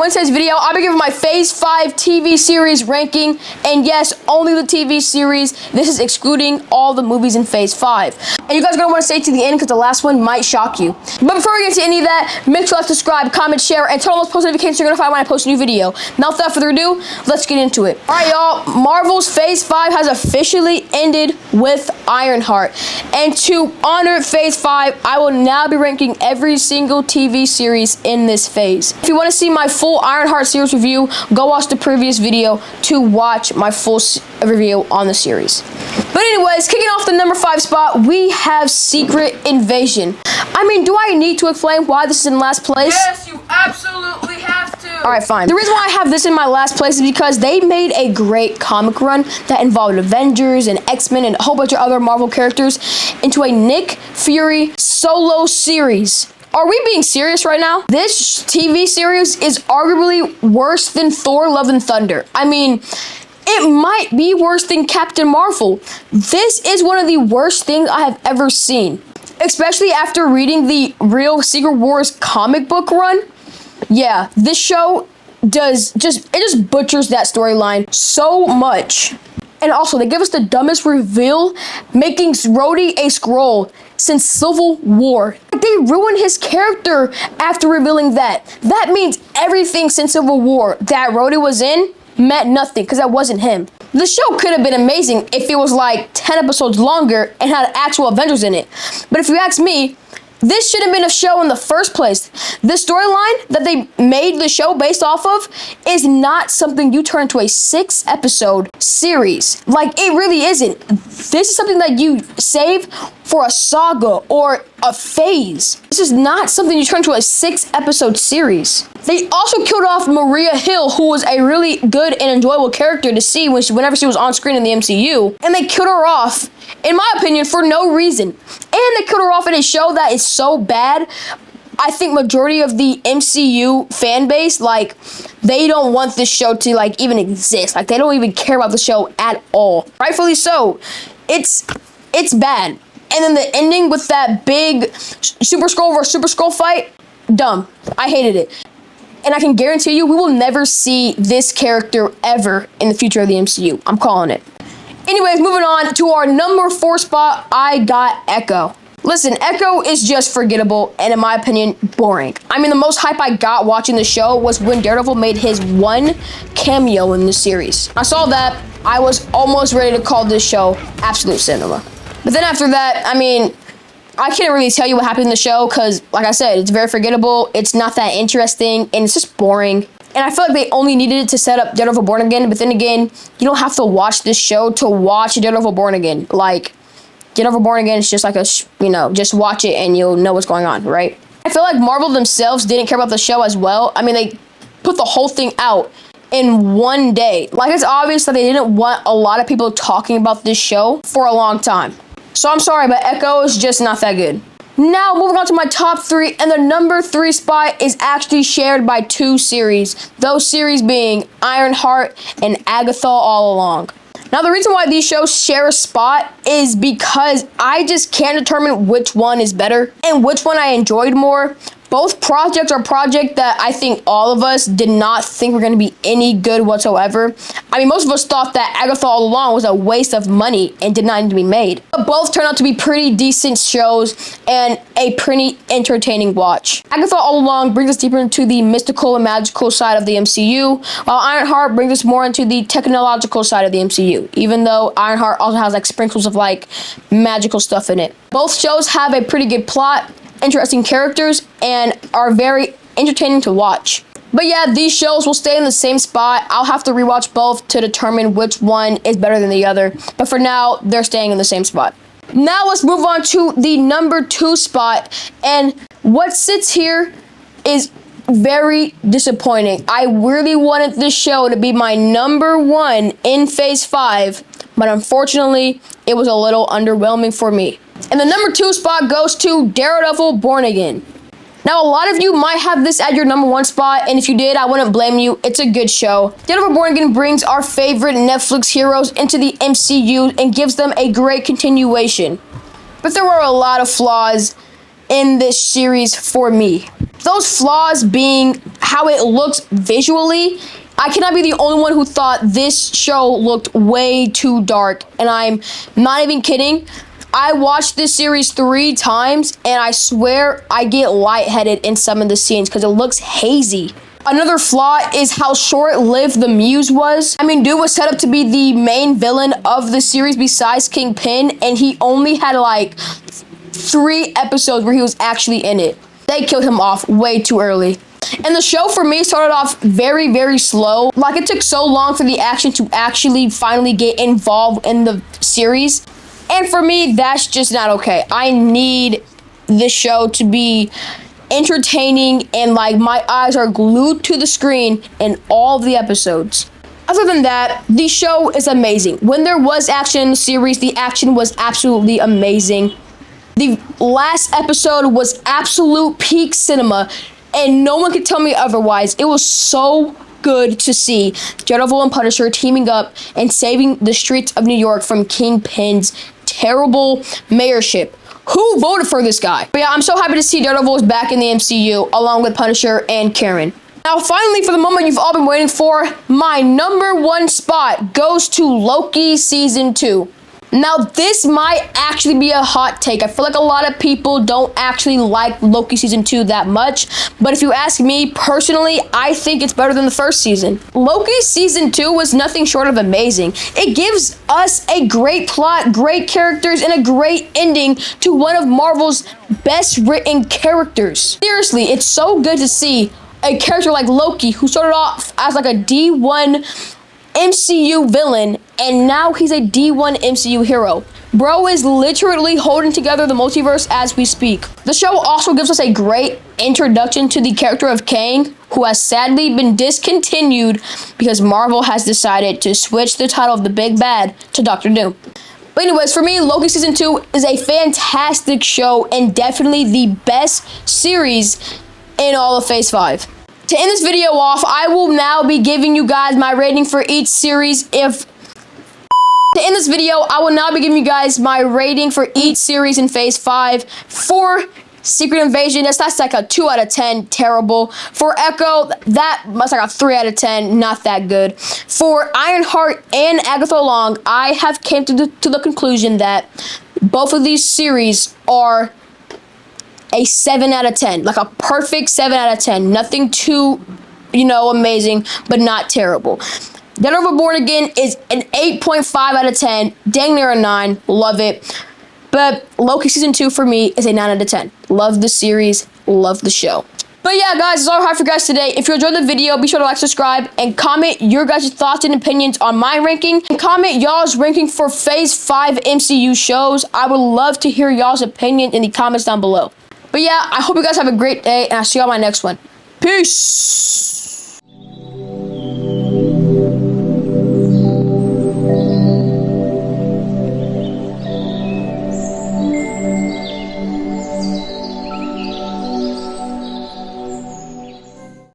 Wednesday's video, I'll be giving my Phase 5 TV series ranking, and yes, only the TV series. This is excluding all the movies in Phase 5. And you guys are going to want to stay to the end because the last one might shock you. But before we get to any of that, make sure to subscribe, comment, share, and turn on those post notifications so you're notified when I post a new video. Now, without further ado, let's get into it. Alright, y'all, Marvel's Phase 5 has officially ended with Ironheart. And to honor Phase 5, I will now be ranking every single TV series in this phase. If you want to see my full Ironheart series review, go watch the previous video to watch my full review on the series. But anyways, kicking off the number 5 spot, we have Secret Invasion. I mean, do I need to explain why this is in last place? Yes, you absolutely have to. Alright, fine. The reason why I have this in my last place is because they made a great comic run that involved Avengers and X-Men and a whole bunch of other Marvel characters into a Nick Fury solo series. Are we being serious right now? This TV series is arguably worse than Thor: Love and Thunder. I mean, it might be worse than Captain Marvel. This is one of the worst things I have ever seen. Especially after reading the real Secret Wars comic book run. Yeah, this show just butchers that storyline so much. And also, they give us the dumbest reveal, making Rhodey a Skrull since Civil War. They ruined his character after revealing that. That means everything since Civil War that Rhodey was in meant nothing, because that wasn't him. The show could have been amazing if it was like 10 episodes longer and had actual Avengers in it. But if you ask me, this should have been a show in the first place. The storyline that they made the show based off of is not something you turn to a 6-episode series. Like, it really isn't. This is something that you save for a saga or a phase. This is not something you turn to a 6-episode series. They also killed off Maria Hill, who was a really good and enjoyable character to see whenever she was on screen in the MCU. And they killed her off, in my opinion, for no reason. And they killed her off in a show that is so bad. I think majority of the MCU fan base, like, they don't want this show to, like, even exist. Like, they don't even care about the show at all. Rightfully so. It's bad. And then the ending with that big Super Skrull versus Super Skrull fight, dumb. I hated it. And I can guarantee you, we will never see this character ever in the future of the MCU. I'm calling it. Anyways, moving on to our number 4 spot, I got Echo. Listen, Echo is just forgettable and, in my opinion, boring. I mean, the most hype I got watching the show was when Daredevil made his one cameo in the series. I saw that. I was almost ready to call this show absolute cinema. But then after that, I mean, I can't really tell you what happened in the show because, like I said, it's very forgettable. It's not that interesting, and it's just boring. And I feel like they only needed it to set up Daredevil Born Again. But then again, you don't have to watch this show to watch Daredevil Born Again. Like, Daredevil Born Again is just like a, just watch it and you'll know what's going on, right? I feel like Marvel themselves didn't care about the show as well. I mean, they put the whole thing out in one day. Like, it's obvious that they didn't want a lot of people talking about this show for a long time. So I'm sorry, but Echo is just not that good. Now, moving on to my top 3, and the number 3 spot is actually shared by 2 series. Those series being Ironheart and Agatha All Along. Now, the reason why these shows share a spot is because I just can't determine which one is better and which one I enjoyed more. Both projects are projects that I think all of us did not think were going to be any good whatsoever. I mean, most of us thought that Agatha All Along was a waste of money and did not need to be made. But both turned out to be pretty decent shows and a pretty entertaining watch. Agatha All Along brings us deeper into the mystical and magical side of the MCU, while Ironheart brings us more into the technological side of the MCU, even though Ironheart also has like sprinkles of like magical stuff in it. Both shows have a pretty good plot, interesting characters, and are very entertaining to watch. But yeah, these shows will stay in the same spot. I'll have to rewatch both to determine which one is better than the other. But for now, they're staying in the same spot. Now let's move on to the number 2 spot. And what sits here is very disappointing. I really wanted this show to be my number 1 in Phase 5, but unfortunately, it was a little underwhelming for me. And the number 2 spot goes to Daredevil Born Again. Now, a lot of you might have this at your number 1 spot, and if you did, I wouldn't blame you. It's a good show. Daredevil Born Again brings our favorite Netflix heroes into the MCU and gives them a great continuation. But there were a lot of flaws in this series for me. Those flaws being how it looks visually, I cannot be the only one who thought this show looked way too dark. And I'm not even kidding. I watched this series 3 times, and I swear I get lightheaded in some of the scenes because it looks hazy. Another flaw is how short-lived the Muse was. I mean, dude was set up to be the main villain of the series besides Kingpin, and he only had like 3 episodes where he was actually in it. They killed him off way too early. And the show for me started off very, very slow. Like, it took so long for the action to actually finally get involved in the series. And for me, that's just not okay. I need this show to be entertaining and like my eyes are glued to the screen in all of the episodes. Other than that, the show is amazing. When there was action in the series, the action was absolutely amazing. The last episode was absolute peak cinema, and no one could tell me otherwise. It was so good to see Daredevil and Punisher teaming up and saving the streets of New York from Kingpin's terrible mayorship. Who voted for this guy? But yeah, I'm so happy to see Daredevil is back in the MCU along with Punisher and Karen. Now, finally, for the moment you've all been waiting for, my number 1 spot goes to Loki Season 2. Now, this might actually be a hot take. I feel like a lot of people don't actually like Loki Season 2 that much. But if you ask me personally, I think it's better than the first season. Loki Season 2 was nothing short of amazing. It gives us a great plot, great characters, and a great ending to one of Marvel's best written characters. Seriously, it's so good to see a character like Loki, who started off as like a D1 MCU villain, and now he's a D1 MCU hero. Bro is literally holding together the multiverse as we speak. The show also gives us a great introduction to the character of Kang, who has sadly been discontinued because Marvel has decided to switch the title of the big bad to Doctor Doom. But anyways, for me, Loki Season 2 is a fantastic show and definitely the best series in all of Phase 5. To end this video off, I will now be giving you guys my rating for each series. To end this video, I will now be giving you guys my rating for each series in Phase 5. For Secret Invasion, that's like a 2 out of 10, terrible. For Echo, that's like a 3 out of 10, not that good. For Ironheart and Agatha Long, I have came to the conclusion that both of these series are a 7 out of 10, like a perfect 7 out of 10. Nothing too, amazing, but not terrible. Daredevil Born Again is an 8.5 out of 10, dang near a 9, love it. But Loki Season 2 for me is a 9 out of 10. Love the series, love the show. But yeah, guys, that's all I have for you guys today. If you enjoyed the video, be sure to like, subscribe, and comment your guys' thoughts and opinions on my ranking. And comment y'all's ranking for Phase 5 MCU shows. I would love to hear y'all's opinion in the comments down below. But yeah, I hope you guys have a great day, and I'll see you on my next one. Peace!